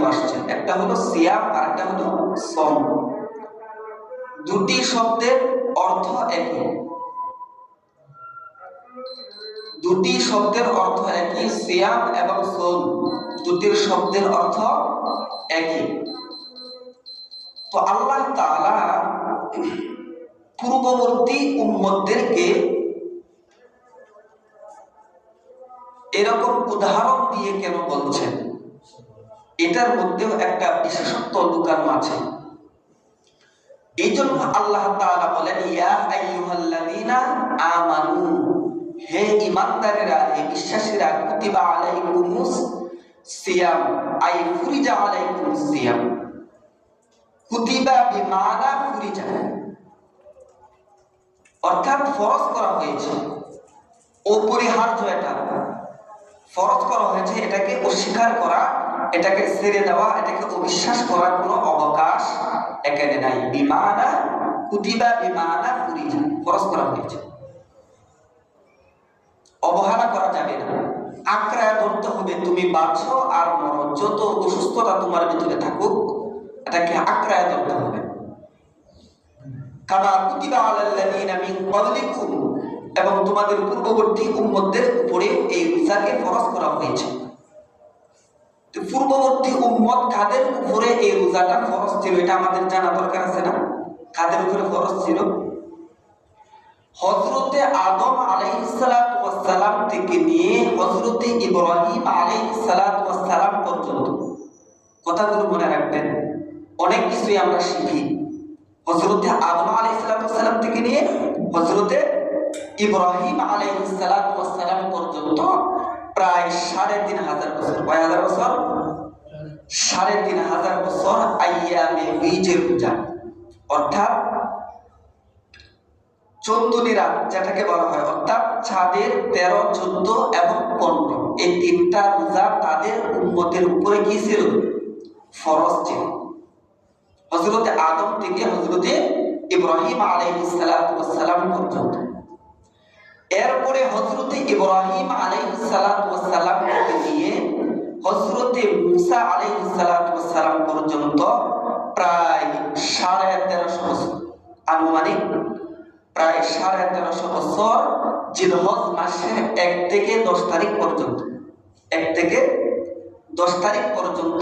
আসছে, একটা হলো সিয়াম আর একটা হলো সম। দুটি শব্দের অর্থ একই, দুটি শব্দের অর্থ একই, সিয়াম এবং সম দুটির শব্দের অর্থ একই। তো আল্লাহ তাআলা পূর্ববর্তী উম্মতদেরকে এরকম উদাহরণ দিয়ে কেন বলছেন? এটার মধ্যেও একটা বিশেষত্ব লুকানো আছে। এই জন্য আল্লাহ তাআলা বলেন, ইয়া আইয়ুহাল্লাযীনা আমানু, হে ঈমানদারেরা, হে বিশ্বাসীরা, কুতিবা আলাইকুমুস সিয়াম আই ফুরিজা আলাইকুমুস সিয়াম। কুতিবা বিমানা ফুরিজা, অর্থাৎ ফরজ করা হয়েছে, অপরিহার্য। এটা ফরজ করা হয়েছে, এটাকে অস্বীকার করা, এটাকে ছেড়ে দেওয়া, এটাকে অবিশ্বাস করার কোনো অবকাশ এখানে নাই। বিমানা কুতিবা বিমানা ফুরিজা, ফরজ করা হয়েছে, অবহেলা করা যাবে না, আঁকড়ায় ধরতে হবে। তুমি বাঁচো আর মরো, যত অসুস্থতা তোমার ভিতরে থাকুক, এটাকে আঁকড়ায় ধরতে হবে। কামা কুতিবা আলাল্লাযীনা মিন ক্বাবলিকুম, এবং তোমাদের পূর্ববর্তী উম্মতদের উপরে এই রোজাকে ফরজ করা হয়েছে। তো পূর্ববর্তী উম্মত কাদের উপরে এই রোজাটা ফরজ ছিল, এটা আমাদের জানা দরকার আছে না? কাদের উপরে ফরজ ছিল? হযরতে আদম আলাইহিস সালাতু ওয়াস সালাম থেকে নিয়ে হযরতে ইব্রাহিম আলাইহিস সালাতু ওয়াস সালাম পর্যন্ত। কথাগুলো মনে রাখবেন, অনেক কিছুই আমরা শিখি। হযরতে আদম আলাইহিস সালাতু ওয়াস সালাম থেকে নিয়ে হযরতে ইব্রাহিম আলাইহিস সালাতু ওয়াস সালাম পর্যন্ত প্রায় ৩৫০০ বছর। কয় হাজার বছর? ৩৫০০ বছর আইয়ামে বীজের পূজা, অর্থাৎ চন্দ্রী রাত যেটাকে বলা হয়, অর্থাৎ চাঁদের ১৩, ১৪ এবং ১৫, এই তিনটা রোজা তাদের উম্মতের উপরে কি ছিল? ফরজ ছিল। হযরতে আদম থেকে হযরতে ইব্রাহিম আলাইহিস সালাতু ওয়াস সালাম পর্যন্ত। এরপরে হযরতে ইব্রাহিম আলাইহিস সালাতু ওয়াস সালাম থেকে নিয়ে হযরতে মুসা আলাইহিস সালাতু ওয়াস সালাম পর্যন্ত প্রায় ১৩৫০ বছর, আনুমানিক প্রায় ১৩৫০ বছর জিলহজ মাসের ১ থেকে ১০ তারিখ পর্যন্ত, ১ থেকে ১০ তারিখ পর্যন্ত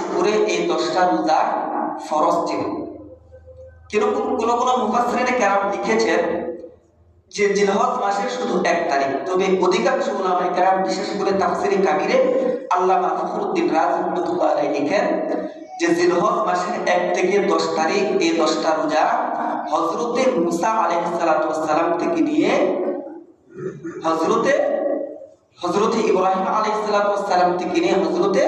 উপরে এই ১০টা রোজা ফরজ ছিল। কিরকম কোন কোন মুফাসসিরিনে কেরাম লিখেছেন যে জিলহজ মাসের শুধু ১ তারিখ, তবে অধিকাংশ উলামায়ে কেরাম, বিশেষ করে তাফসীরে কাবীরে আল্লামা ফখরুদ্দীন রাজি রাহমাতুল্লাহ আলাইহি লিখেন যে জিলহজ মাসের ১ থেকে ১০ তারিখ এই ১০টা রোজা হযরতে মুসা আলাইহিস সালাতু ওয়াস সালাম থেকে নিয়ে হযরতে ইব্রাহিম আলাইহিস সালাতু ওয়াস সালাম থেকে নিয়ে হযরতে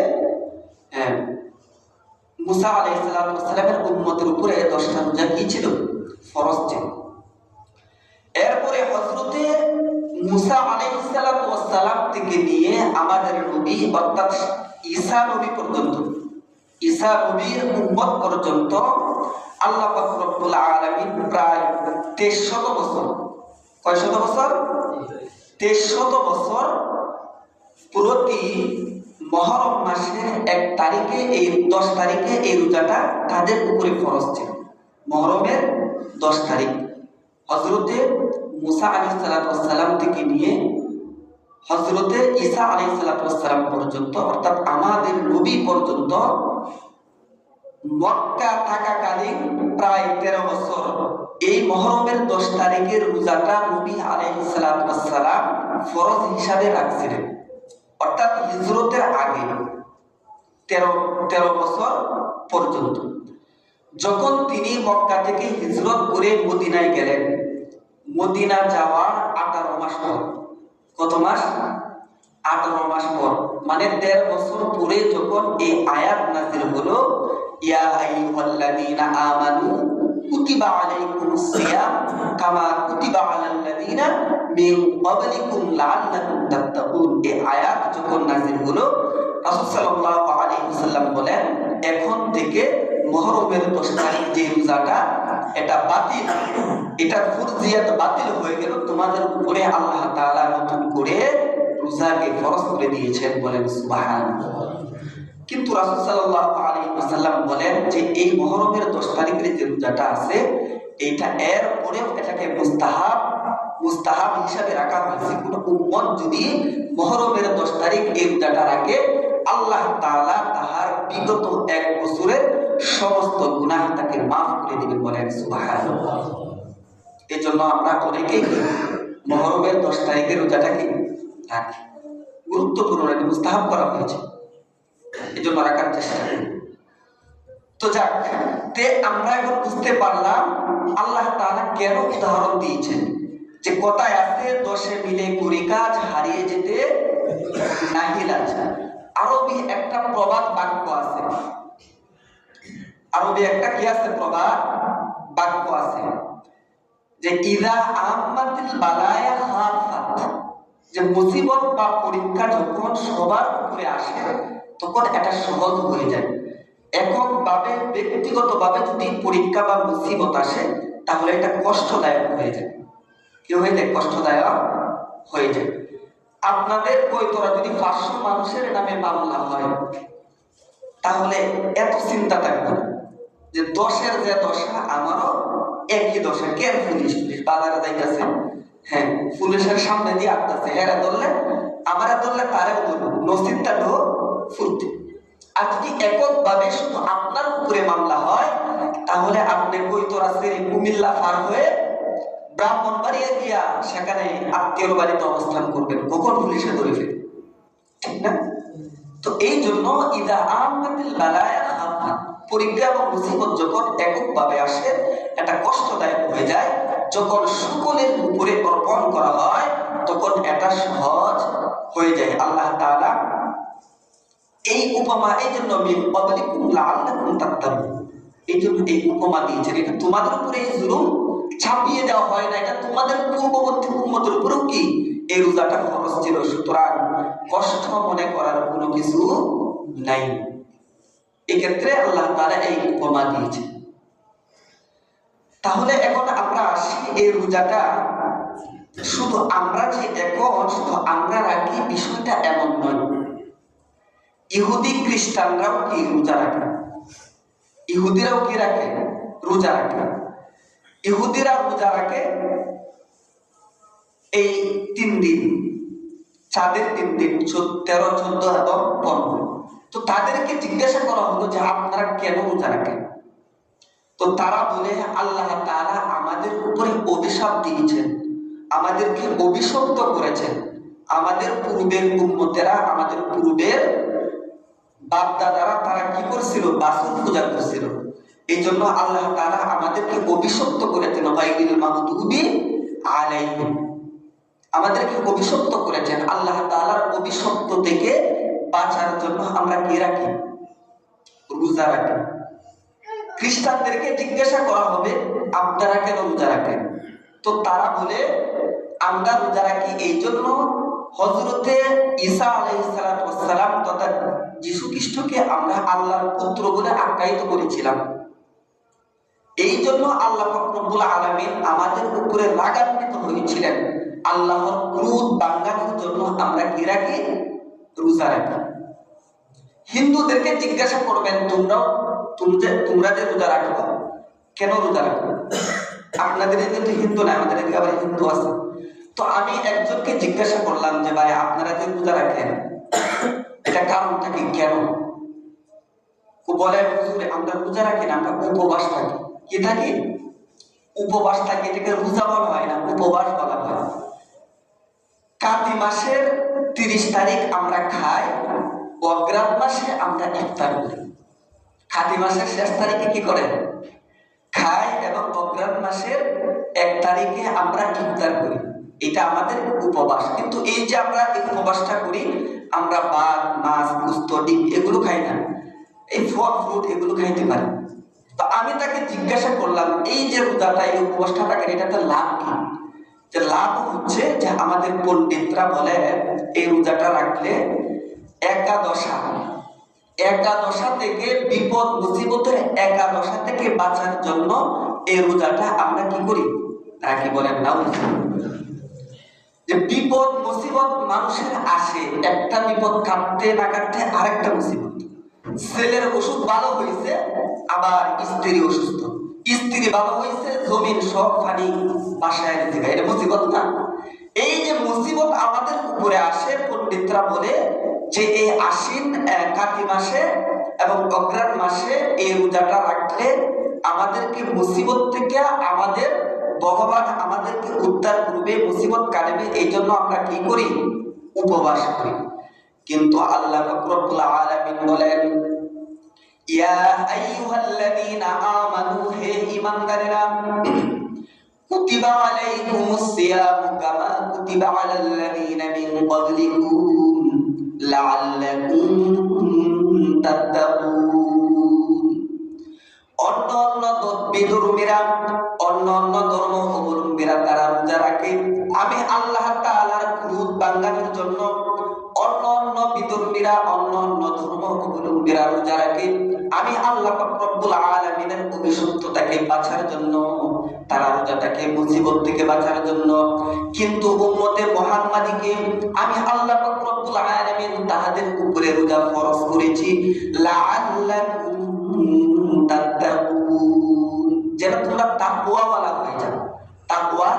মুসা আলাইহিস সালাতু ওয়াস সালামের উম্মতের উপরে ১০টা রোজা কি ছিল? ফরজ ছিল। এরপরে হযরতে মুসা আলাইহিস সালাতু ওয়াস সালাম থেকে নিয়ে আমাদের নবী অর্থাৎ ঈসা নবী পর্যন্ত, ঈসা নবীর উম্মত পর্যন্ত আল্লাহ পাক রব্বুল আলামিন প্রায় ২৩০০ বছর, কয় শত বছর? ২৩০০ বছর প্রতি মুহররম মাসের ১ তারিখে, এই ১০ তারিখে এই রোজাটা তাদের উপরে ফরজ ছিল। মুহররমের ১০ তারিখ হযরতে মুসা আলাইহিস সালাতু ওয়াস সালাম থেকে নিয়ে হযরতে ঈসা আলাইহিস সালাতু ওয়াস সালাম পর্যন্ত, অর্থাৎ আমাদের নবী পর্যন্ত মক্কা থাকাকালীন প্রায় ১৩ বছর এই মুহররমের ১০ তারিখের রোজাটা নবী আলাইহিস সালাতু ওয়াস সালাম ফরজ হিসাবে রাখছিলেন। অর্থাৎ হিজরতের আগে ১৩ বছর পর্যন্ত। যখন তিনি মক্কা থেকে হিজরত করে মদিনায় গেলেন, মদিনা যাওয়ার ১৮ মাস পর, কত মাস? ১৮ মাস পর, মানে ১.৫ বছর পরে যখন এই আয়াত নাযিল হলো, ইয়া আইয়ুহাল্লাযীনা আমানু কুতিবা আলাইকুমুস সিয়াম কামা কুতিবা আলাল্লাযীনা মিন ক্বাবলিকুম লাআল্লাকুম তাত্তাকুন, এই আয়াত যখন নাযিল হলো, রাসূল সাল্লাল্লাহু আলাইহি ওয়াসাল্লাম বলেন, এখন থেকে মুহররমের ১০ তারিখ যে রোজাটা, এটা বাতিল, এটা ফুরজিয়াত বাতিল হয়ে গেল, তোমাদের উপরে আল্লাহ তাআলা নতুন করে রোজাকে ফরজ করে দিয়েছেন। বলেন সুবহানাল্লাহ। কিন্তু রাসূল সাল্লাল্লাহু আলাইহি ওয়াসাল্লাম বলেন যে এই মুহররমের 10 তারিখের যে রোজাটা আছে এইটা এর পরেও এটাকে মুস্তাহাব হিসাবে রাখা হয়েছে। কোন উম্মত যদি মুহররমের 10 তারিখ এই রোজাটা রাখে, আল্লাহ তাআলা তাহার বিগত 1 বছরের সমস্ত গুনাহ তাকে মাফ করে দিবেন, বলেন সুবহানাল্লাহ। এই জন্য আমরা অনেকেই মুহররমের 10 তারিখের রোজাটাকে রাখি, গুরুত্বপূর্ণ, এটা মুস্তাহাব করা হয়েছে, এই জন্য রাখার চেষ্টা করি। তো যাক, আমরা এখন বুঝতে পারলাম আল্লাহ তাআলা কেন উদাহরণ দিয়েছেন, যে কথায় আছে 10 মিলে করি কাজ, হারিয়ে যেতে নাহি লাজ। আরবি একটা প্রবাদ বাক্য আছে, আরবি একটা কি আছে, প্রবাদ বাক্য আছে যে ইযা আম্মাতিল বালায়া খাফাত, যে মুসিবত বা পরীক্ষা যখন সবার উপরে আসে তখন এটা সহজ হয়ে যায়। এককভাবে ব্যক্তিগতভাবে যদি পরীক্ষা বা মুসিবত আসে তাহলে এটা কষ্টদায়ক হয়ে যায়। কি হয়ে যায়? কষ্টদায়ক হয়ে যায়। আপনাদের কয়তরা যদি 500 মানুষের নামে মামলা হয় তাহলে এত চিন্তা থাকবে না যে 10-এর যে দশা আমারও একই দশা। কেন পুলিশ বাজারে যাইতেছে, হ্যাঁ পুলিশের সামনে দিয়ে আসতেছে, হেরা ধরলে আমারে ধরলে তারেও ধরবো, নসিবটা ঢো ফুলতে। আর যদি এককভাবে শুধু আপনার উপরে মামলা হয় তাহলে আপনি কয়তরা ছেড়ে কুমিল্লা পার হয়ে ব্রাহ্মণবাড়িয়া গিয়া সেখানে আত্মীয়র বাড়িতে অবস্থান করবেন, কখন পুলিশে ধরে ফেলে, ঠিক না? তো এই জন্য ইদা আম্মাতিল বালায়া খাফাত, পরীক্ষা এবং মুসিবত যখন এককভাবে আসে এটা কষ্টদায়ক হয়ে যায়। যখন সকলের উপরে অর্পণ করা হয় তখন এটা সহজ হয়ে যায়। আল্লাহ তাআলা এই উপমা, এই জন্য মিন ক্বাবলিকুম লাআল্লাকুম তাত্তাকুন, এই জন্য এই উপমা দিয়েছেন। এটা তোমাদের উপরে এই জুলুম ছাপিয়ে দেওয়া হয় না, এটা তোমাদের পূর্ববর্তী উম্মতের উপরেও কি এই রোজাটা ফরজ ছিল, সুতরাং কষ্ট মনে করার কোনো কিছু নাই। এক্ষেত্রে আল্লাহ তাআলা এই উপমা দিয়েছেন। তাহলে এখন আমরা আসি, এই রোজাটা শুধু আমরা যে এখন শুধু আমরা রাখি বিষয়টা এমন নয়। ইহুদি খ্রিস্টানরাও কি রোজা রাখে, ইহুদিরাও কি রাখে, রোজা রাখে। ইহুদিরা রোজা রাখে এই 3 দিন, চাঁদের 3 দিন, 13, 14 এবং 15। তো তাদেরকে জিজ্ঞাসা করা হলো যে আপনারা কেন রোজা রাখেন? তো তারা বলে আল্লাহ তাআলা আমাদের উপরে অভিশাপ দিয়েছেন, আমাদেরকে অভিশপ্ত করেছেন। আমাদের পূর্বের উম্মতেরা, আমাদের পূর্বের বাপ-দাদারা তারা কি করছিল? বাছুর পূজা করছিল। এই জন্য আল্লাহ তাআলা আমাদেরকে অভিশপ্ত করেছেন, গায়রিল মাগদুবি আলাইহিম, আমাদেরকে অভিশপ্ত করেছেন। আল্লাহ তাআলার অভিশপ্ত থেকে বাঁচার জন্য আমরা কি রাখি? রোজা রাখি। খ্রিস্টানদেরকে জিজ্ঞাসা করা হবে আপনারা কেন রোজা রাখেন? তো তারা বলে আমরা রোজা রাখি এই জন্য হযরতে ঈসা আলাইহিস সালাম তথা যীশু খ্রিস্টকে আমরা আল্লাহর পুত্র বলে আখ্যায়িত করেছিলাম। এই জন্য আল্লাহ পাক রব্বুল আলামিন আমাদের উপরে রাগান্বিত হয়েছিলেন। আল্লাহর ক্রোধ ভাঙানোর জন্য আমরা কি রাখি? রোজা রাখি। হিন্দুদেরকে জিজ্ঞাসা করবেন তোমরা যে রোজা রাখো, কেন রোজা রাখো? আপনাদের কিন্তু হিন্দু না, আমাদের এদিকে আবার হিন্দু আছে। তো আমি একজনকে জিজ্ঞাসা করলাম যে ভাই আপনারা যে রোজা রাখেন এটা কারণটা কি, কেন? ও বলে হুজুর আমরা রোজা রাখি না, আমরা উপবাস থাকি। কি থাকি? উপবাস থাকি। এটাকে রোজা বলা হয় না, উপবাস বলা হয়। কাতি মাসের 30 তারিখ আমরা খাই, অগ্রহায়ণ মাসে আমরা ইফতার করি। কাতি মাসের শেষ তারিখে কি করে? খাই, এবং অগ্রহায়ণ মাসের 1 তারিখে আমরা ইফতার করি। এটা আমাদের উপবাস। কিন্তু এই যে আমরা এই উপবাসটা করি, আমরা ভাত, মাছ, গোশত, ডিম এগুলো খাই না, এই ফল ফ্রুট এগুলো খাইতে পারি। তো আমি তাকে জিজ্ঞাসা করলাম এই যে রোজাটা, এই উপবাসটা থাকেন, এটাতে লাভ কি? যে লাভ হচ্ছে যে আমাদের পণ্ডিতরা বলে এই রোজাটা রাখলে একাদশা থেকে, বিপদ মুসিবতের একাদশা থেকে বাঁচার জন্য এই রোজাটা আমরা কি করি? রাখি। বলেন না যে বিপদ মুসিবত মানুষের আসে, একটা বিপদ কাটতে না কাটতে আরেকটা মুসিবত। ছেলের অসুখ ভালো হয়েছে, আবার স্ত্রী অসুস্থ, স্ত্রী ভালো হয়েছে, জমিন সব পানি বাসায় দিতে গেছে, এটা মুসিবত না? এই যে মুসিবত আমাদের উপরে আসে, পণ্ডিতরা বলে যে এই আশ্বিন কাতি মাসে এবং অগ্রহায়ণ মাসে এই রোজাটা রাখলে আমাদেরকে মুসিবত থেকে আমাদের ভগবান আমাদেরকে উদ্ধার করবে, মুসিবত কাটবে। এই জন্য আমরা কি করি? উপবাস করি। কিন্তু আল্লাহ রব্বুল আলামিন বলেন, ইয়া আইয়ুহাল্লাযীনা আমানু, হে ঈমানদারেরা, কুতিবা আলাইকুমুস সিয়ামু কামা কুতিবা আলাল্লাযীনা মিন ক্বাবলিকুম লাআল্লাকুম তাত্তাকুন। অন্য অন্য বিধর্মীরা, অন্য অন্য ধর্ম অবলম্বীরা তারা রোজা রাখে। আমি আল্লাহ তাআলার ক্রোধ ভাঙানোর জন্য অন্য অন্য বিধর্মীরা, অন্য অন্য ধর্ম অবলম্বীরা রোজা রাখে। আমি আল্লাহ রব্বুল আলামিনের অভিশপ্ততাকে বাঁচার জন্য, তারা রোজাটাকে মুসিবত থেকে বাঁচার জন্য। কিন্তু উম্মতে মুহাম্মাদীকে আমি আল্লাহ রব্বুল আলামিন তাদের উপরে রোজা ফরজ করেছি লাআল্লাকুম তাত্তাকুন, যেন তোমরা তাকওয়াওয়ালা হয়ে যাও, তাকওয়া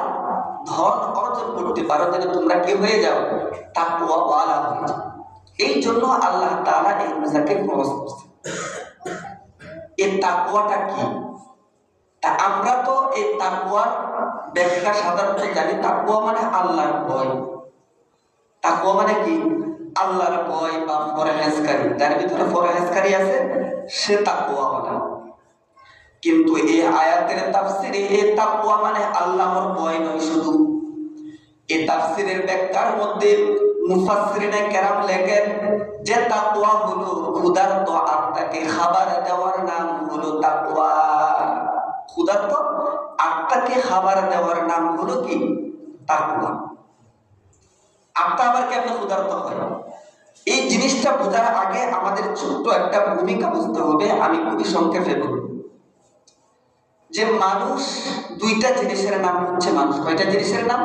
ধন অর্জন করতে পারো, যেন তোমরা কি হয়ে যাও? তাকওয়াওয়ালা হয়ে যাও। এই জন্য আল্লাহ তাআলা এই রোজাকে ফরজ করেছেন। এই তাকওয়াটা কি? তা আমরা তো এই তাকওয়ার ব্যাখ্যা সাধারণত জানি। তাকওয়া মানে আল্লাহর ভয়। তাকওয়া মানে কি? আল্লাহর ভয় বা পরহেজগারি। যার ভিতরে পরহেজগারি আছে সে তাকওয়াওয়ালা। কিন্তু এই আয়াতের তাফসিরে এই তাকওয়া মানে আল্লাহর ভয় নয় শুধু। এই তাফসিরের ব্যাখ্যার মধ্যে মুফাসসিরিনে কেরাম লেখেন যে তাকওয়া হলো ক্ষুধার্ত আত্মাকে খাবার দেওয়ার নাম হলো তাকওয়া। ক্ষুধার্ত আত্মাকে খাবার দেওয়ার নাম হলো কি? তাকওয়া। আত্মা আবার কেমন ক্ষুধার্ত হয়? এই জিনিসটা বোঝার আগে আমাদের ছোট্ট একটা ভূমিকা বুঝতে হবে। আমি খুবই সংক্ষেপে বলব যে মানুষ, দুইটা জিনিসের নাম হচ্ছে মানুষ। কয়টা জিনিসের নাম?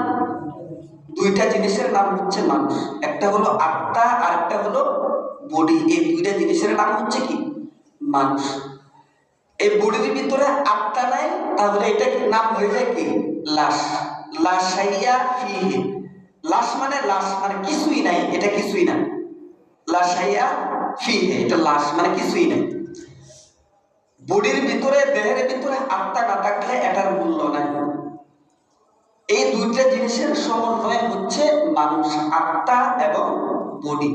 দুইটা জিনিসের নাম হচ্ছে মানুষ। একটা হলো আত্মা আর একটা হলো বডি। এই দুইটা জিনিসের নাম হচ্ছে কি? মানুষ। এই বডির ভিতরে আত্মা নাই, তাহলে এটা নাম হয়ে যায় কি? লাশ। লাশাইয়া ফিহি। লাশ মানে কিছুই নাই, এটা কিছুই না। লাশাইয়া ফিহি, এটা লাশ মানে কিছুই নাই। বডির ভিতরে, দেহের ভিতরে আত্মা না থাকলে এটার মূল্য নাই। এই দুইটা জিনিসের সমন্বয় হচ্ছে মানুষ, আত্মা এবং বডি।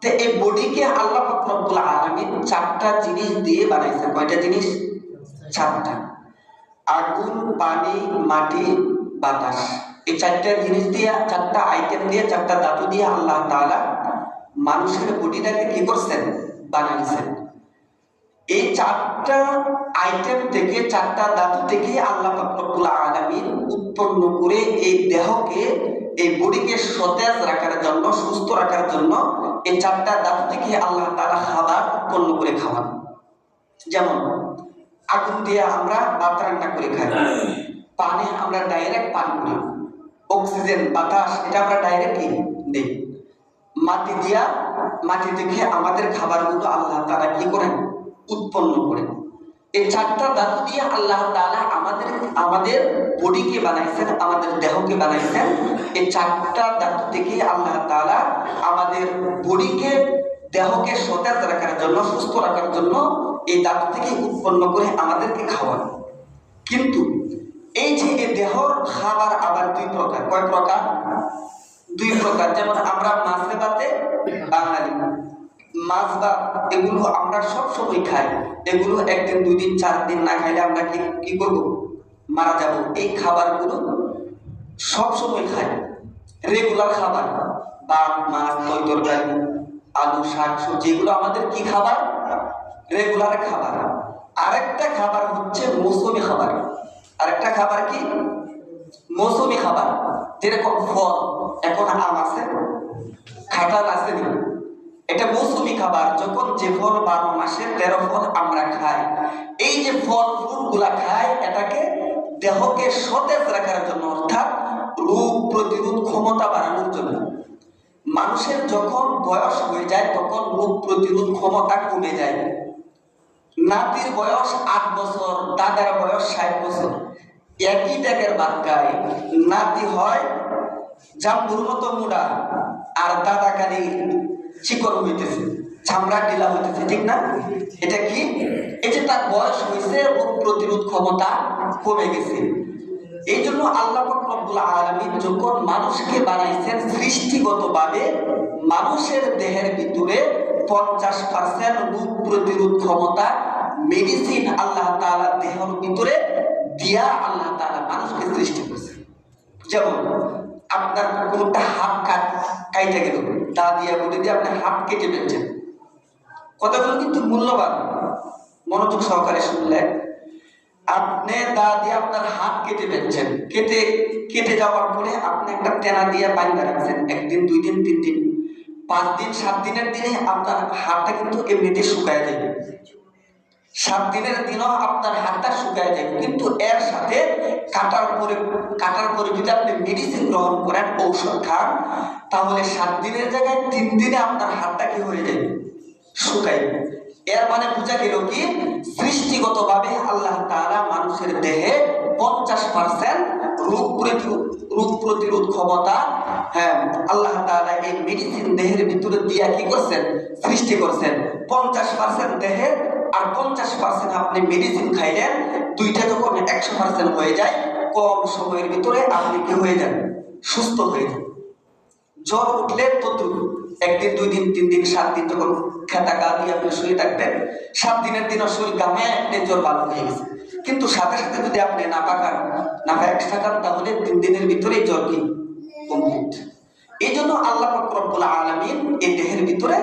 তো এই বডিকে আল্লাহ পাক রব্বুল আলামিন চারটা জিনিস দিয়ে বানাইছেন। কয়টা জিনিস? চারটা। আগুন, পানি, মাটি, বাতাস। এই চারটা জিনিস দিয়ে, চারটা আইটেম দিয়ে, চারটা ধাতু দিয়ে আল্লাহ তাআলা মানুষের বডিটাকে কি করছেন? বানাইছেন। এই চারটা আইটেম থেকে, চারটা ধাতু থেকে আল্লাহ পাক রব্বুল আলামিন উৎপন্ন করে এই দেহকে, এই বডিকে সতেজ রাখার জন্য, সুস্থ রাখার জন্য এই চারটা ধাতু থেকে আল্লাহ তাআলা খাবার উৎপন্ন করে খাওয়ান। যেমন আগুন দিয়ে আমরা ভাত রান্না করে খাই, পানি আমরা ডাইরেক্ট পান করি, অক্সিজেন বাতাস এটা আমরা ডাইরেক্টলি নেই। মাটি দিয়া, মাটি থেকে আমাদের খাবারগুলো আল্লাহ তাআলা কি করেন? উৎপন্ন করেন। এই চারটা ধাতু দিয়ে আল্লাহ তাআলা আমাদের বডিকে বানাইছেন, আমাদের দেহকে বানাইছেন। এই চারটা ধাতু থেকে আল্লাহ তাআলা আমাদের বডিকে, দেহকে সতেজ রাখার জন্য, সুস্থ রাখার জন্য এই ধাতু থেকে উৎপন্ন করে আমাদেরকে খাওয়ান। কিন্তু এই যে এই দেহর খাবার আবার দুই প্রকার। কয় প্রকার? দুই প্রকার। যেমন আমরা মাছে ভাতে বাঙালি, মাছ ভাত এগুলো আমরা সব সময় খাই। এগুলো একদিন, দুই দিন, 4 দিন না খাইলে আমরা কি করব? মারা যাব। এই খাবারগুলো সব সময় খাই, রেগুলার খাবার। ভাত, মাছ, দই তরকারি, আলু, শাক সবজি, এগুলো আমাদের কি খাবার? রেগুলার খাবার। আরেকটা খাবার হচ্ছে মৌসুমী খাবার। আরেকটা খাবার কি? মৌসুমী খাবার। যেরকম ফল, এখন আম আছে, কাঁঠাল আছে না, এটা মৌসুমী খাবার। যখন যে ফল 12 মাসে 13 ফল আমরা খাই, এই যে ফল ফুলগুলা খাই, এটাকে দেহকে সতেজ রাখার জন্য, অর্থাৎ রোগ প্রতিরোধ ক্ষমতা বাড়ানোর জন্য। মানুষের যখন বয়স হয়ে যায় তখন রোগ প্রতিরোধ ক্ষমতা কমে যায়। নাতির বয়স 8 বছর, দাদার বয়স 60 বছর, একই ট্যাগের বাক্যায় নাতি হয় জাম্বুর মতো মুড়া আর দাদা কালি চিকন হইতেছে, চামড়া ঢিলা হইতেছে, ঠিক না? এটা কি? এই যে তার বয়স হয়েছে, রোগ প্রতিরোধ ক্ষমতা কমে গেছে। এই জন্য আল্লাহ পাক রব্বুল আলামিন যখন মানুষকে বানাইছেন সৃষ্টিগতভাবে মানুষের দেহের ভিতরে 50% রোগ প্রতিরোধ ক্ষমতা মেডিসিন আল্লাহ তাআলা দেহের ভিতরে দিয়া আল্লাহ তাআলা মানুষকে সৃষ্টি করেছে। যেমন আপনার কোনটা হাত কাইটা গেল, দা দিয়া বলে দিয়ে আপনি হাত কেটে ফেলছেন, কথাগুলো কিন্তু মূল্যবান, মনোযোগ সহকারে শুনলেন। আপনি দা দিয়ে আপনার হাত কেটে ফেলছেন, কেটে যাওয়ার পরে আপনি একটা টেনা দিয়ে বাঁধা রাখছেন, 1 দিন 2 দিন 3 দিন 5 দিন 7 দিনের দিনে আপনার হাতটা কিন্তু এমনিতে শুকায় যাবে। 7 দিনের দিনও আপনার হাতটা শুকায় যাবে, কিন্তু এর সাথে কাটার পরে যদি আপনি মেডিসিন গ্রহণ করেন, ঔষধ খান, তাহলে 7 দিনের জায়গায় 3 দিনে আপনার হাতটা কি হয়ে যাবে? শুকায়। এর মানে বোঝা গেল কি, সৃষ্টিগতভাবে আল্লাহ তাআলা মানুষের দেহে 50% রোগ প্রতিরোধ ক্ষমতা, হ্যাঁ, আল্লাহ তাআলা এই মেডিসিন দেহের ভিতরে দিয়া কি করছেন? সৃষ্টি করছেন। 50% দেহের আর 50% আপনি মেডিসিন খাইলেন, দুইটা যখন 100% হয়ে যায়, কম সময়ের ভিতরে আপনি কি হয়ে যান? সুস্থ হয়ে যান। জ্বর উঠলে ততটুকু 1 দিন 2 দিন 3 দিন 7 দিন যখন খেতা গা দিয়ে আপনি শুয়ে থাকবেন, 7 দিনের দিনও শরীর গামে জ্বর ভালো হয়ে গেছে। কিন্তু সাথে সাথে যদি আপনি নাপা এক্সট্রা খান, তাহলে 3 দিনের ভিতরেই জ্বর কি কমপ্লিট। এই জন্য আল্লাহ পাক রব্বুল আলামিন এই দেহের ভিতরে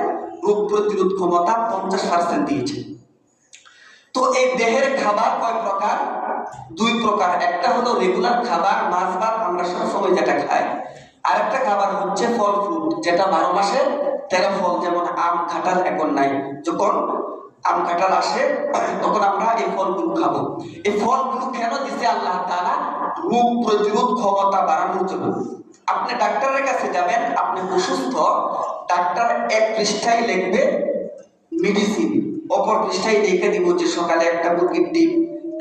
রোগ প্রতিরোধ ক্ষমতা 50% দিয়েছে। তো এই দেহের খাবার কয় প্রকার? 2 প্রকার। একটা হলো রেগুলার খাবার, মাছ ভাত আমরা সব সময় যেটা খাই। আরেকটা খাবার হচ্ছে ফল ফ্রুট, যেটা 12 মাসে 13 ফল, যেমন আম কাঁঠাল এখন নাই, যখন আম কাঁঠাল আসে তখন আমরা এই ফলগুলো খাবো। এই ফলগুলো কেন দিছে আল্লাহ তাআলা? রোগ প্রতিরোধ ক্ষমতা বাড়ানোর জন্য। আপনি ডাক্তারের কাছে যাবেন, আপনি অসুস্থ, ডাক্তার 1 পৃষ্ঠায় লিখবে মেডিসিন, অপর পৃষ্ঠায় লিখে দিব যে সকালে একটা মুরগির ডিম,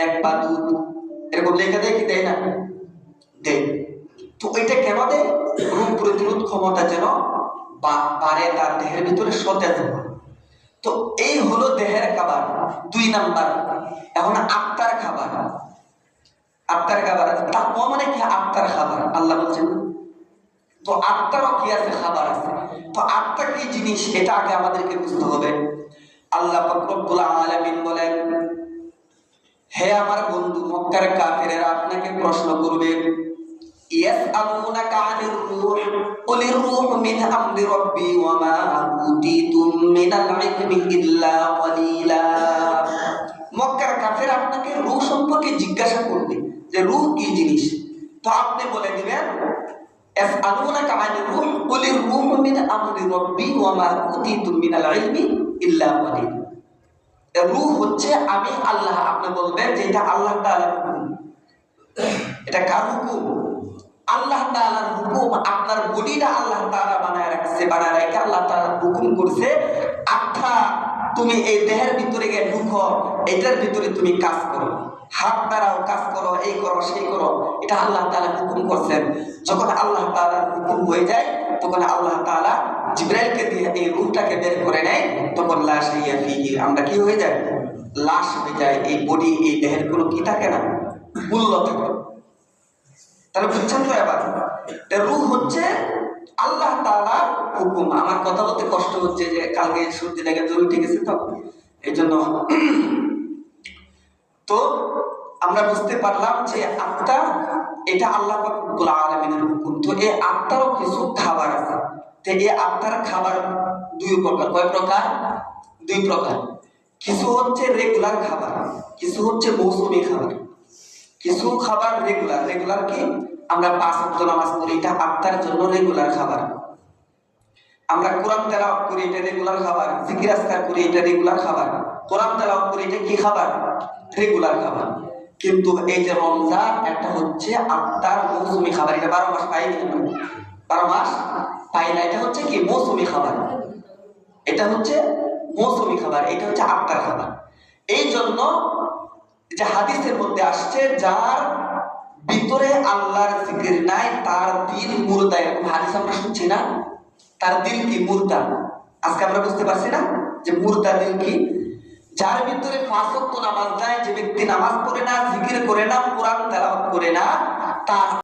1 পা দুধ, এরকম লিখে দেয় কি দেয় না? দেয়। তো এটা কেন দেয়? রোগ প্রতিরোধ ক্ষমতা যেন বাড়ে, তার দেহের ভিতরে সতেজ হয়। তো এই হলো দেহের খাবার 2 নাম্বার। এখন আত্মার খাবার। আত্মার খাবার তার মানে কি? আত্মার খাবার আল্লাহ বলছেন। তো আত্মারও কি আছে? খাবার আছে। তো আত্মা কি জিনিস, এটা আগে আমাদেরকে বুঝতে হবে। আল্লাহ পাক রব্বুল আলামিন বলেন, হে আমার বন্ধু মক্কার কাফেরেরা আপনাকে প্রশ্ন করবে, ইয়াসআলুনাকা আনির রূহ কুলির রূহু মিন আমরি রাব্বি ওয়া মা উতিতুম মিনাল ইলমি ইল্লা ক্বালিলা। মক্কার কাফের আপনাকে রূহ সম্পর্কে জিজ্ঞাসা করবে যে রূহ কি জিনিস। তো আপনি বলে দিবেন, ইয়াসআলুনাকা আনির রূহ কুলির রূহু মিন আমরি রাব্বি ওয়া মা উতিতুম মিনাল ইলমি ইল্লা ক্বালিলা। রূহ হচ্ছে আমি আল্লাহ। আপনি বলবেন যে এটা আল্লাহ তাআলার হুকুম। এটা কার হুকুম? আল্লাহ তাআলার হুকুম। আপনার বডিটা আল্লাহ তাআলা বানায় রাখছে, বানায় রেখে আল্লাহ তাআলা হুকুম করছে, আত্মা তুমি এই দেহের ভিতরে গিয়ে ঢুকো, এটার ভিতরে তুমি কাজ করো, হাত দ্বারাও কাজ করো, এই করো সেই করো, এটা আল্লাহ তাআলা হুকুম করছেন। যখন আল্লাহ তাআলার হুকুম হয়ে যায়, তখন আল্লাহ তাআলা জিবরাইলকে দিয়ে এই রূহটাকে বের করে নেয়, তখন লাশ ইয়া ফিহি, আমরা কি হয়ে যায়? লাশ হয়ে যায়। এই বডি, এই দেহের কোনো কি থাকে না, মূল্য থাকে। তাহলে বুঝছেন তো? এবার রূহ হচ্ছে আল্লাহ তাআলার হুকুম। আমার কথা বলতে কষ্ট হচ্ছে যে কালকে সর্দি লেগে জ্বর উঠে গেছে, তো এই জন্য। তো আমরা বুঝতে পারলাম যে আত্মা এটা আল্লাহ পাক রব্বুল আলামিনের হুকুম। তো এই আত্মারও কিছু খাবার আছে। তো এই আত্মার খাবার 2 প্রকার। কয় প্রকার? 2 প্রকার। কিছু হচ্ছে রেগুলার খাবার, কিছু হচ্ছে মৌসুমী খাবার। কিছু খাবার রেগুলার কি? আমরা 5 ওয়াক্ত নামাজ পড়ি, এটা আত্মার জন্য রেগুলার খাবার। আমরা কোরআন তেলাওয়াত করি, এটা রেগুলার খাবার। জিকির আজকার করি, এটা রেগুলার খাবার। কোরআন তেলাওয়াত করি, এটা কি খাবার? রেগুলার খাবার। কিন্তু এই যে রমজান, এটা হচ্ছে আত্মার মৌসুমী খাবার। এটা 12 মাস পাই না, 12 মাস পাই না। এটা হচ্ছে কি মৌসুমি খাবার, এটা হচ্ছে মৌসুমি খাবার, এটা হচ্ছে আত্মার খাবার। এই জন্য যে হাদিসের মধ্যে আসছে যার ভিতরে আল্লাহর জিকির নাই তার দিল মুর্দা, এরকম হাদিস আমরা শুনছি না? তার দিল কি মুর্দা। আজকে আমরা বুঝতে পারছি না যে মুর্দা দিল কি। যার ভিতরে 5 ওয়াক্ত নামাজ নাই, যে ব্যক্তি নামাজ পড়ে না, জিকির করে না, কোরআন তেলাওয়াত করে না, তার